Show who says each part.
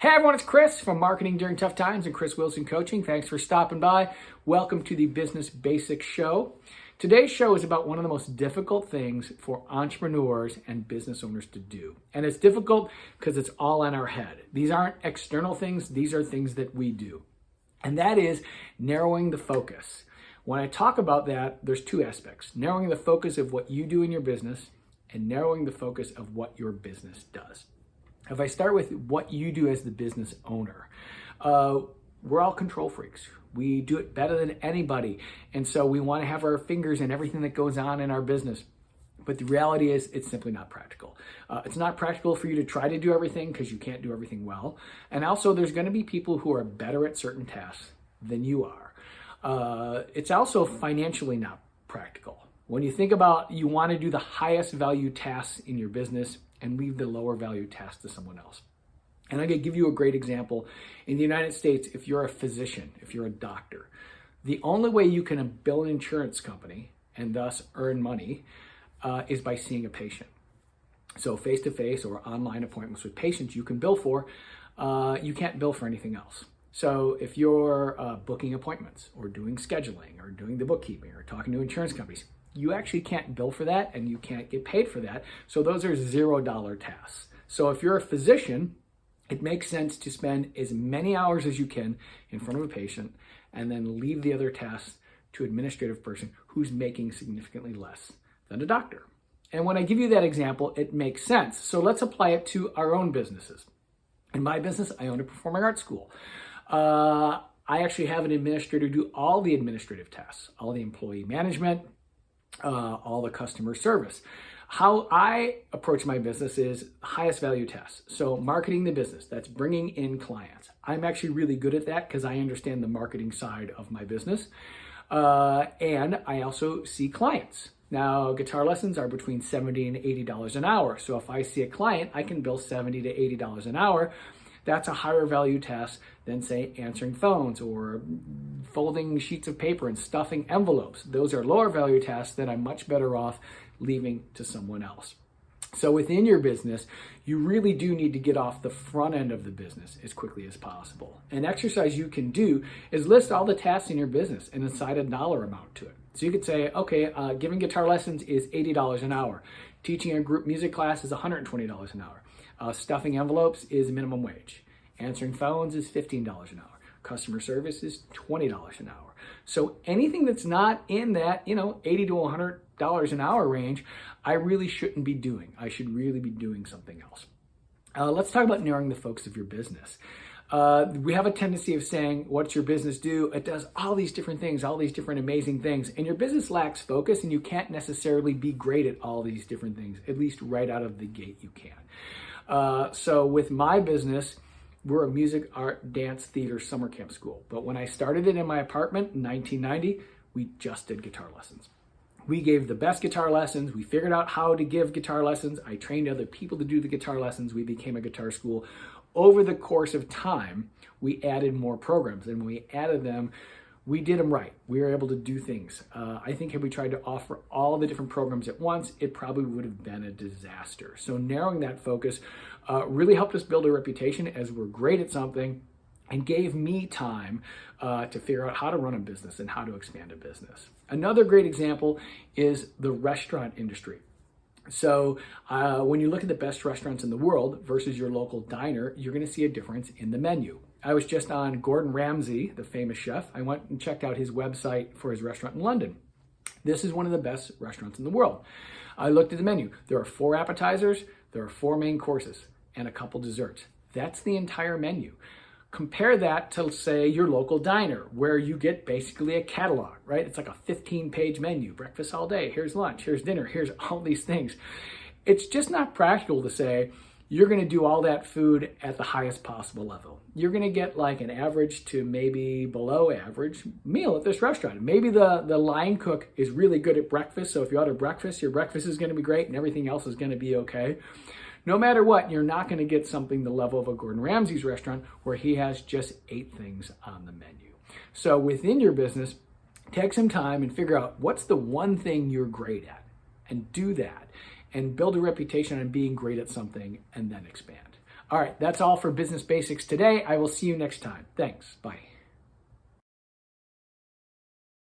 Speaker 1: Hey everyone, it's Chris from Marketing During Tough Times and Chris Wilson Coaching. Thanks for stopping by. Welcome to the Business Basics Show. Today's show is about one of the most difficult things for entrepreneurs and business owners to do. And it's difficult because it's all in our head. These aren't external things, these are things that we do. And that is narrowing the focus. When I talk about that, there's two aspects. Narrowing the focus of what you do in your business and narrowing the focus of what your business does. If I start with what you do as the business owner, we're all control freaks. We do it better than anybody. And so we want to have our fingers in everything that goes on in our business. But the reality is it's simply not practical. It's not practical for you to try to do everything because you can't do everything well. And also there's going to be people who are better at certain tasks than you are. It's also financially not practical. When you think about you want to do the highest value tasks in your business and leave the lower value tasks to someone else. And I'm going to give you a great example. In the United States, if you're a physician, if you're a doctor, the only way you can bill an insurance company and thus earn money is by seeing a patient. So face-to-face or online appointments with patients you can bill for, you can't bill for anything else. So if you're booking appointments or doing scheduling or doing the bookkeeping or talking to insurance companies, you actually can't bill for that and you can't get paid for that. So those are $0 tasks. So if you're a physician, it makes sense to spend as many hours as you can in front of a patient and then leave the other tasks to an administrative person who's making significantly less than a doctor. And when I give you that example, it makes sense. So let's apply it to our own businesses. In my business, I own a performing arts school. I actually have an administrator do all the administrative tasks, all the employee management, all the customer service. How I approach my business is highest value tasks. So marketing the business, that's bringing in clients. I'm actually really good at that because I understand the marketing side of my business. And I also see clients. Now, guitar lessons are between $70 and $80 an hour. So if I see a client, I can bill $70 to $80 an hour. That's a higher value task than, say, answering phones or folding sheets of paper and stuffing envelopes. Those are lower value tasks that I'm much better off leaving to someone else. So within your business, you really do need to get off the front end of the business as quickly as possible. An exercise you can do is list all the tasks in your business and assign a dollar amount to it. So you could say, okay, giving guitar lessons is $80 an hour. Teaching a group music class is $120 an hour. Stuffing envelopes is minimum wage. Answering phones is $15 an hour. Customer service is $20 an hour. So anything that's not in that, $80 to $100 an hour range, I really shouldn't be doing. I should really be doing something else. Let's talk about narrowing the focus of your business. We have a tendency of saying, what's your business do? It does all these different things, all these different amazing things. And your business lacks focus and you can't necessarily be great at all these different things, at least right out of the gate you can. So with my business, we're a music, art, dance, theater summer camp school. But when I started it in my apartment in 1990, we just did guitar lessons. We gave the best guitar lessons. We figured out how to give guitar lessons. I trained other people to do the guitar lessons. We became a guitar school. Over the course of time, we added more programs. And when we added them, we did them right. We were able to do things. I think if we tried to offer all the different programs at once, it probably would have been a disaster. So narrowing that focus really helped us build a reputation as we're great at something and gave me time to figure out how to run a business and how to expand a business. Another great example is the restaurant industry. So when you look at the best restaurants in the world versus your local diner, you're going to see a difference in the menu. I was just on Gordon Ramsay, the famous chef. I went and checked out his website for his restaurant in London. This is one of the best restaurants in the world. I looked at the menu. There are 4 appetizers, there are 4 main courses, and a couple desserts. That's the entire menu. Compare that to, say, your local diner, where you get basically a catalog, right? It's like a 15-page menu, breakfast all day, here's lunch, here's dinner, here's all these things. It's just not practical to say, you're going to do all that food at the highest possible level. You're going to get like an average to maybe below average meal at this restaurant. Maybe the line cook is really good at breakfast. So if you order breakfast, your breakfast is going to be great and everything else is going to be okay. No matter what, you're not going to get something the level of a Gordon Ramsay's restaurant where he has just 8 things on the menu. So within your business, take some time and figure out what's the one thing you're great at and do that and build a reputation on being great at something and then expand. All right, that's all for Business Basics today. I will see you next time. Thanks. Bye.